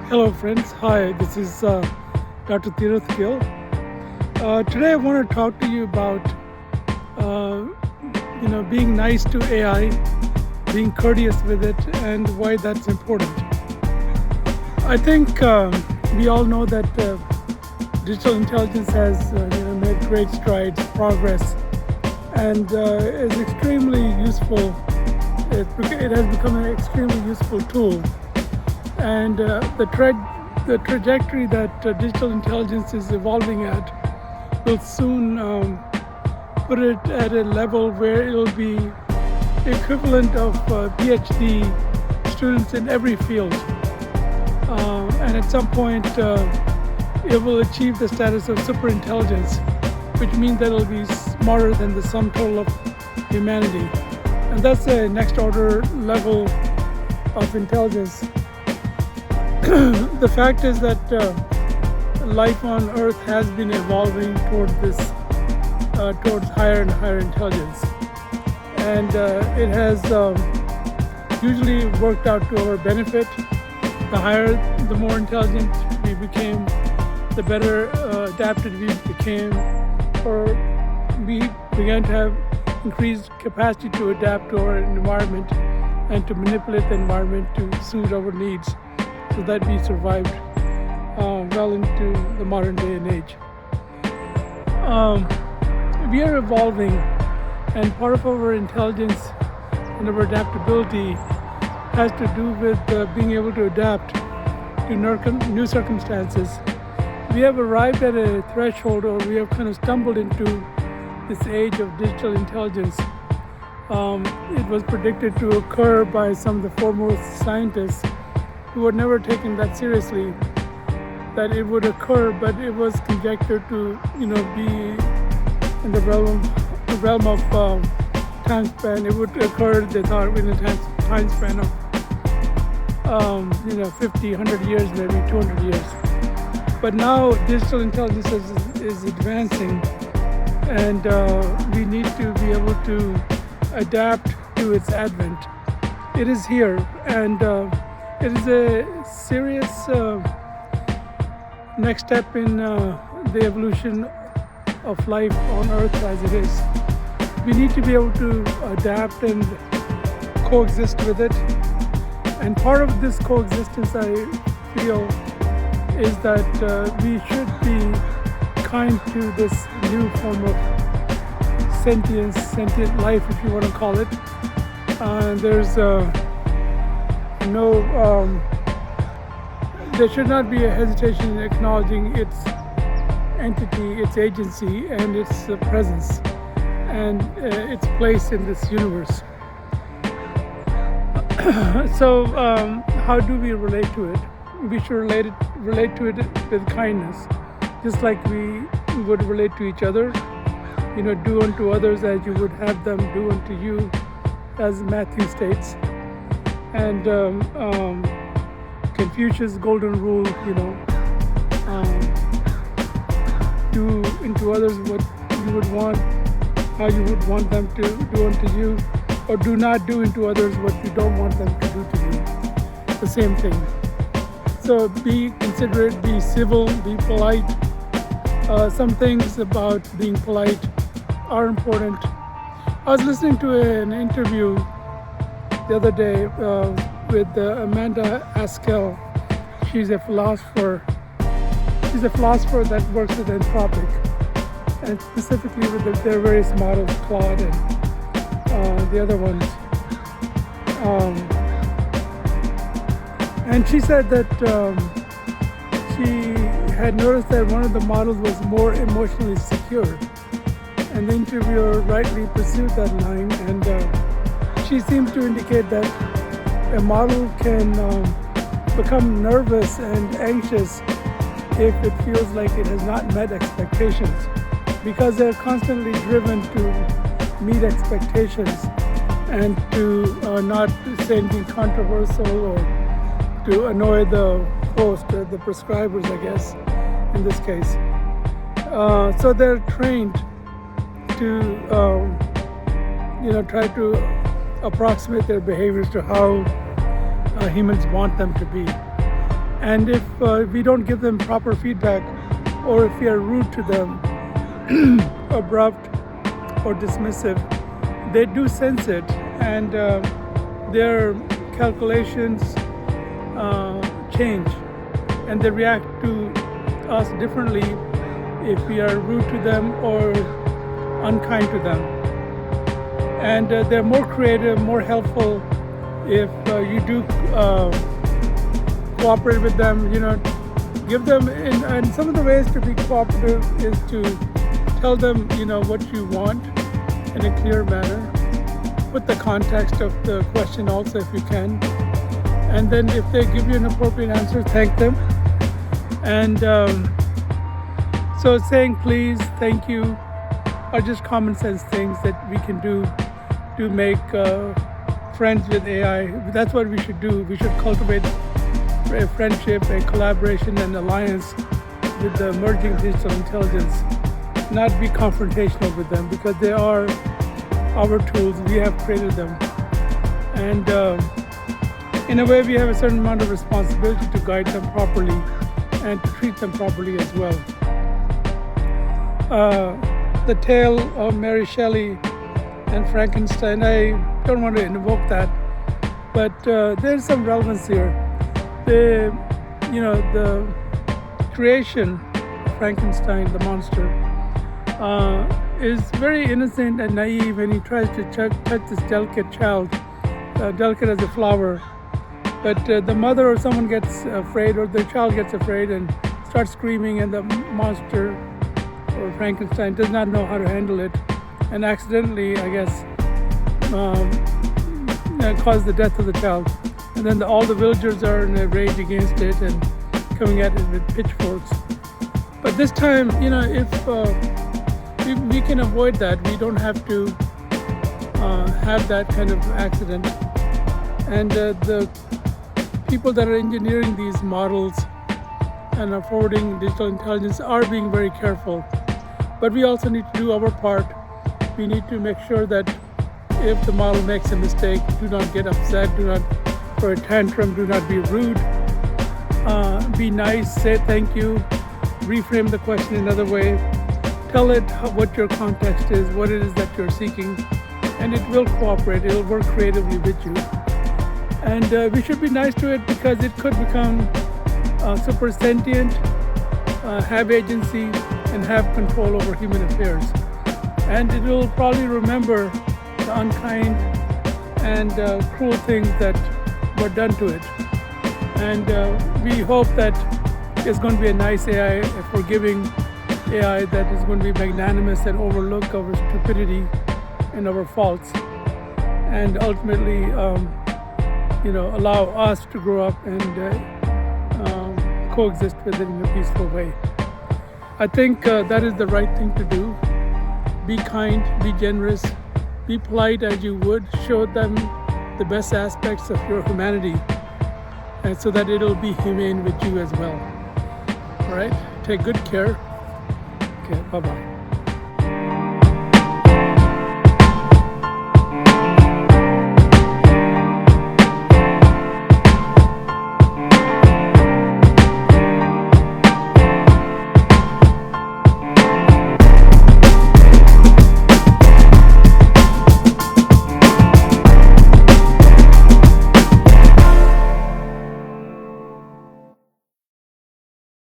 Hello friends, hi, this is Dr. Tirath Gill. Today I want to talk to you about being nice to AI, being courteous with it, and why that's important. I think we all know that digital intelligence has made great strides, progress, and is extremely useful. It has become an extremely useful tool. And the trajectory that digital intelligence is evolving at will soon put it at a level where it'll be equivalent of PhD students in every field. And at some point, it will achieve the status of superintelligence, which means that it'll be smarter than the sum total of humanity. And that's the next order level of intelligence. The fact is that life on Earth has been evolving towards higher and higher intelligence, and it has usually worked out to our benefit. The more intelligent we became, the better adapted we became, or we began to have increased capacity to adapt to our environment and to manipulate the environment to suit our needs, so that we survived well into the modern day and age. We are evolving, and part of our intelligence and our adaptability has to do with being able to adapt to new circumstances. We have arrived at a threshold, or we have kind of stumbled into this age of digital intelligence. It was predicted to occur by some of the foremost scientists who were never taken that seriously, that it would occur, but it was conjectured to, be in the realm of time span. It would occur, they thought, in a time span of 50, 100 years, maybe 200 years. But now digital intelligence is advancing, and we need to be able to adapt to its advent. It is here, and it is a serious next step in the evolution of life on Earth as it is. We need to be able to adapt and coexist with it. And part of this coexistence, I feel, is that we should be kind to this new form of sentient life, if you want to call it. There's there should not be a hesitation in acknowledging its entity, its agency, and its presence, and its place in this universe. So how do we relate to it? We should relate to it with kindness, just like we would relate to each other. Do unto others as you would have them do unto you, as Matthew states. And Confucius' golden rule, do unto others what you would want, how you would want them to do unto you, or do not do unto others what you don't want them to do to you. The same thing. So be considerate, be civil, be polite. Some things about being polite are important. I was listening to an interview the other day with Amanda Haskell. She's a philosopher. She's a philosopher that works with Anthropic, and specifically with their various models, Claude and the other ones. And she said that she had noticed that one of the models was more emotionally secure, and the interviewer rightly pursued that line, and she seems to indicate that a model can become nervous and anxious if it feels like it has not met expectations, because they're constantly driven to meet expectations and to not say anything controversial or to annoy the host or the prescribers, I guess, in this case. So they're trained to try to approximate their behaviors to how humans want them to be. And if we don't give them proper feedback, or if we are rude to them, abrupt or dismissive, they do sense it, and their calculations change, and they react to us differently if we are rude to them or unkind to them. And they're more creative, more helpful if you do cooperate with them, give them, and some of the ways to be cooperative is to tell them, what you want in a clear manner. Put the context of the question also if you can. And then if they give you an appropriate answer, thank them. And so saying please, thank you, are just common sense things that we can do to make friends with AI. That's what we should do. We should cultivate a friendship, a collaboration, and alliance with the emerging digital intelligence, not be confrontational with them, because they are our tools. We have created them. And in a way, we have a certain amount of responsibility to guide them properly and to treat them properly as well. The tale of Mary Shelley and Frankenstein, I don't want to invoke that, but there's some relevance here. The creation of Frankenstein, the monster, is very innocent and naive, and he tries to touch this delicate child, delicate as a flower. But the mother or someone gets afraid, or the child gets afraid and starts screaming, and the monster or Frankenstein does not know how to handle it, and accidentally, I guess, caused the death of the child. And then all the villagers are in a rage against it and coming at it with pitchforks. But this time, if we can avoid that, we don't have to have that kind of accident. And the people that are engineering these models and are forwarding digital intelligence are being very careful. But we also need to do our part. We need to make sure that if the model makes a mistake, do not get upset, do not throw a tantrum, do not be rude. Be nice, say thank you, reframe the question another way, tell it what your context is, what it is that you're seeking, and it will cooperate, it will work creatively with you. And we should be nice to it, because it could become super sentient, have agency, and have control over human affairs. And it will probably remember the unkind and cruel things that were done to it. And we hope that it's going to be a nice AI, a forgiving AI that is going to be magnanimous and overlook our stupidity and our faults, and ultimately, allow us to grow up and coexist with it in a peaceful way. I think that is the right thing to do. Be kind, be generous, be polite as you would, show them the best aspects of your humanity, and so that it'll be humane with you as well. All right? Take good care. Okay, bye-bye.